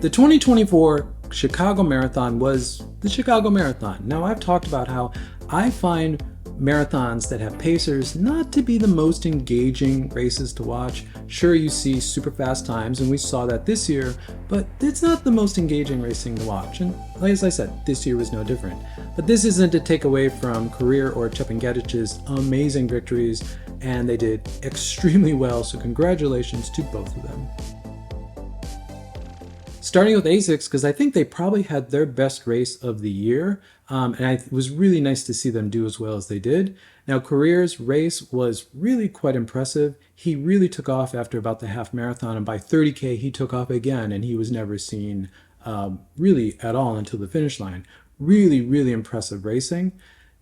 The 2024 Chicago Marathon was the Chicago Marathon. Now, I've talked about how I find marathons that have pacers not to be the most engaging races to watch. Sure, you see super fast times, and we saw that this year, but it's not the most engaging racing to watch. And as I said, this year was no different. But this isn't to take away from Korir or Chepngetich's amazing victories, and they did extremely well, so congratulations to both of them. Starting with Asics, because I think they probably had their best race of the year, and it was really nice to see them do as well as they did. Now, Korir's race was really quite impressive. He really took off after about the half marathon, and by 30K, he took off again, and he was never seen really at all until the finish line. Really, really impressive racing.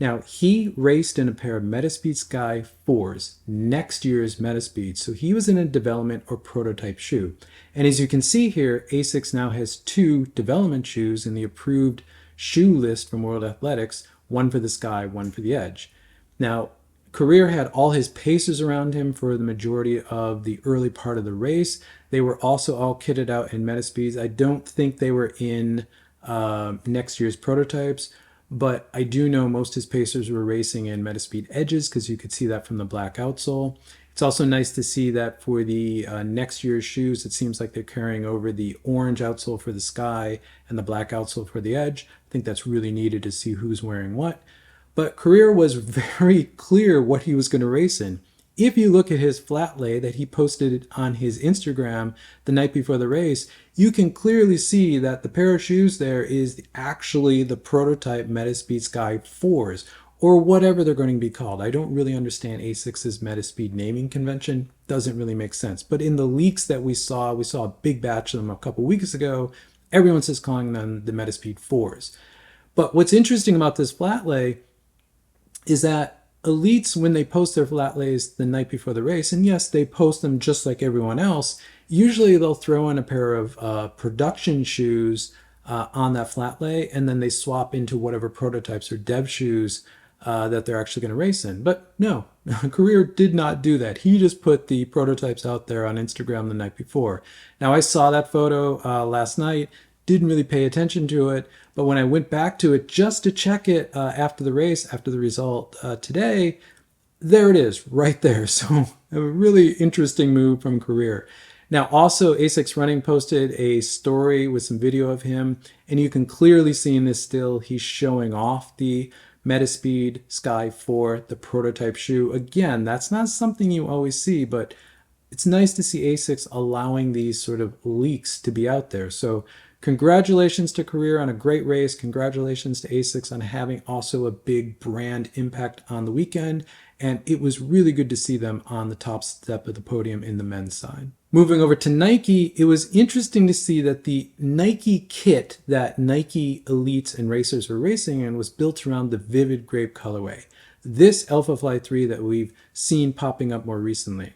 Now, he raced in a pair of Metaspeed Sky 4s, next year's Metaspeed. So he was in a development or prototype shoe. And as you can see here, Asics now has 2 development shoes in the approved shoe list from World Athletics, one for the Sky, one for the Edge. Now, Korir had all his pacers around him for the majority of the early part of the race. They were also all kitted out in Metaspeeds. I don't think they were in next year's prototypes, but I do know most of his pacers were racing in Metaspeed Edges because you could see that from the black outsole. It's also nice to see that for the next year's shoes, it seems like they're carrying over the orange outsole for the Sky and the black outsole for the Edge. I think that's really needed to see who's wearing what. But Korir was very clear what he was going to race in. If you look at his flat lay that he posted on his Instagram the night before the race, you can clearly see that the pair of shoes there is actually the prototype Metaspeed Sky 4s, or whatever they're going to be called. I don't really understand Asics' Metaspeed naming convention. Doesn't really make sense. But in the leaks that we saw a big batch of them a couple weeks ago. Everyone's just calling them the Metaspeed 4s. But what's interesting about this flat lay is that elites, when they post their flat lays the night before the race, and yes, they post them just like everyone else, usually they'll throw in a pair of production shoes on that flat lay, and then they swap into whatever prototypes or dev shoes that they're actually going to race in. But no, Korir did not do that. He just put the prototypes out there on Instagram the night before. Now, I saw that photo last night, didn't really pay attention to it, but when I went back to it just to check it after the race, after the result today, there it is, right there. So a really interesting move from Korir. Now, also, Asics Running posted a story with some video of him, and you can clearly see in this still, he's showing off the Metaspeed Sky 4, the prototype shoe. Again, that's not something you always see, but it's nice to see Asics allowing these sort of leaks to be out there. So congratulations to Korir on a great race. Congratulations to Asics on having also a big brand impact on the weekend. And it was really good to see them on the top step of the podium in the men's side. Moving over to Nike, it was interesting to see that the Nike kit that Nike elites and racers were racing in was built around the Vivid Grape colorway. This Alphafly 3 that we've seen popping up more recently.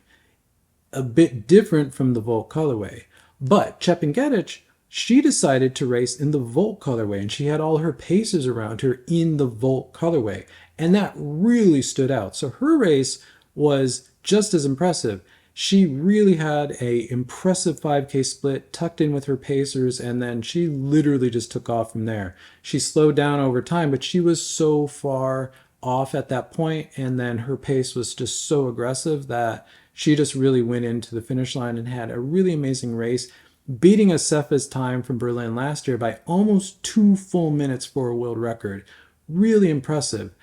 A bit different from the Volt colorway. But Chepngetich, she decided to race in the Volt colorway, and she had all her pacers around her in the Volt colorway. And that really stood out. So her race was just as impressive. She really had an impressive 5K split tucked in with her pacers, and then she literally just took off from there. She slowed down over time, but she was so far off at that point, and then her pace was just so aggressive that she just really went into the finish line and had a really amazing race, beating Asefa's time from Berlin last year by almost 2 full minutes for a world record. Really impressive.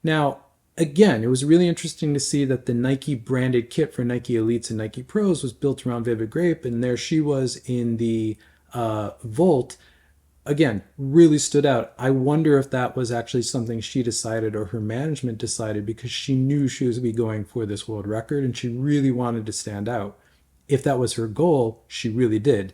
Now, again, it was really interesting to see that the Nike branded kit for Nike Elites and Nike Pros was built around Vivid Grape, and there she was in the Volt. Again, really stood out. I wonder if that was actually something she decided or her management decided because she knew she was going to be going for this world record and she really wanted to stand out. If that was her goal, she really did.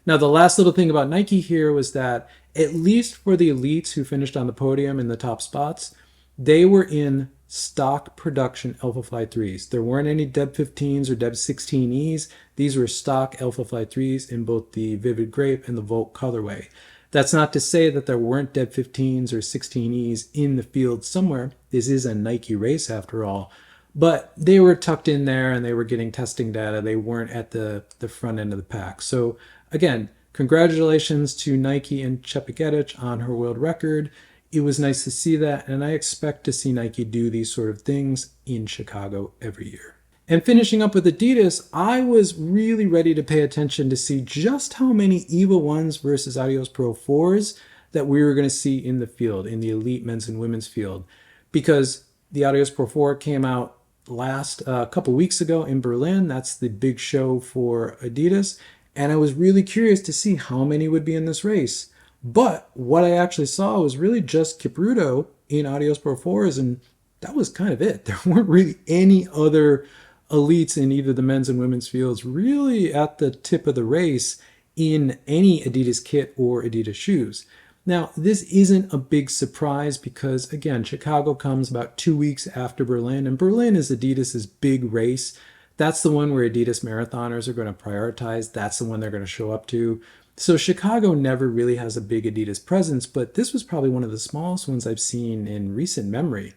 Now, the last little thing about Nike here was that at least for the elites who finished on the podium in the top spots, they were in stock production Alphafly 3s. There weren't any Deb 15s or Deb 16Es. These were stock Alphafly 3s in both the Vivid Grape and the Volt colorway. That's not to say that there weren't Deb 15s or 16Es in the field somewhere. This is a Nike race after all. But they were tucked in there and they were getting testing data. They weren't at the front end of the pack. So again, congratulations to Nike and Chepngetich on her world record. It was nice to see that, and I expect to see Nike do these sort of things in Chicago every year. And finishing up with Adidas, I was really ready to pay attention to see just how many EVA 1s versus Adios Pro 4s that we were going to see in the field, in the elite men's and women's field. Because the Adios Pro 4 came out last couple weeks ago in Berlin. That's the big show for Adidas. And I was really curious to see how many would be in this race. But what I actually saw was really just Kipruto in Adios Pro 4s, and that was kind of it. There weren't really any other elites in either the men's and women's fields really at the tip of the race in any Adidas kit or Adidas shoes. Now, this isn't a big surprise because, again, Chicago comes about 2 weeks after Berlin, and Berlin is Adidas's big race. That's the one where Adidas marathoners are going to prioritize. That's the one they're going to show up to. So Chicago never really has a big Adidas presence, but this was probably one of the smallest ones I've seen in recent memory.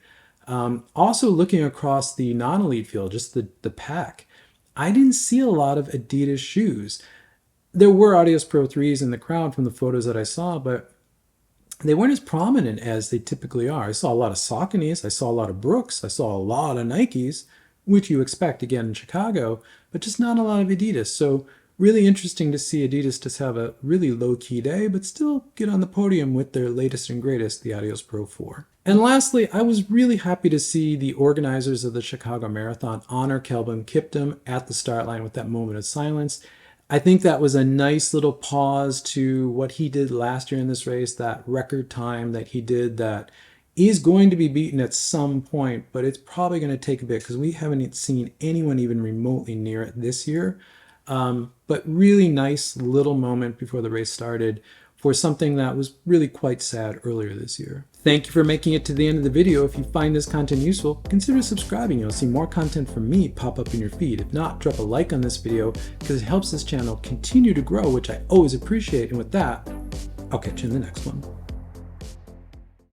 Also looking across the non-elite field, just the pack, I didn't see a lot of Adidas shoes. There were Adios Pro 3s in the crowd from the photos that I saw, but they weren't as prominent as they typically are. I saw a lot of Sauconys, I saw a lot of Brooks, I saw a lot of Nikes, which you expect again in Chicago, but just not a lot of Adidas. So really interesting to see Adidas just have a really low-key day, but still get on the podium with their latest and greatest, the Adios Pro 4. And lastly, I was really happy to see the organizers of the Chicago Marathon honor Kelvin Kiptum at the start line with that moment of silence. I think that was a nice little pause to what he did last year in this race, that record time that he did that is going to be beaten at some point, but it's probably going to take a bit because we haven't seen anyone even remotely near it this year. But really nice little moment before the race started for something that was really quite sad earlier this year. Thank you for making it to the end of the video. If you find this content useful, consider subscribing. You'll see more content from me pop up in your feed. If not, drop a like on this video because it helps this channel continue to grow, which I always appreciate. And with that, I'll catch you in the next one.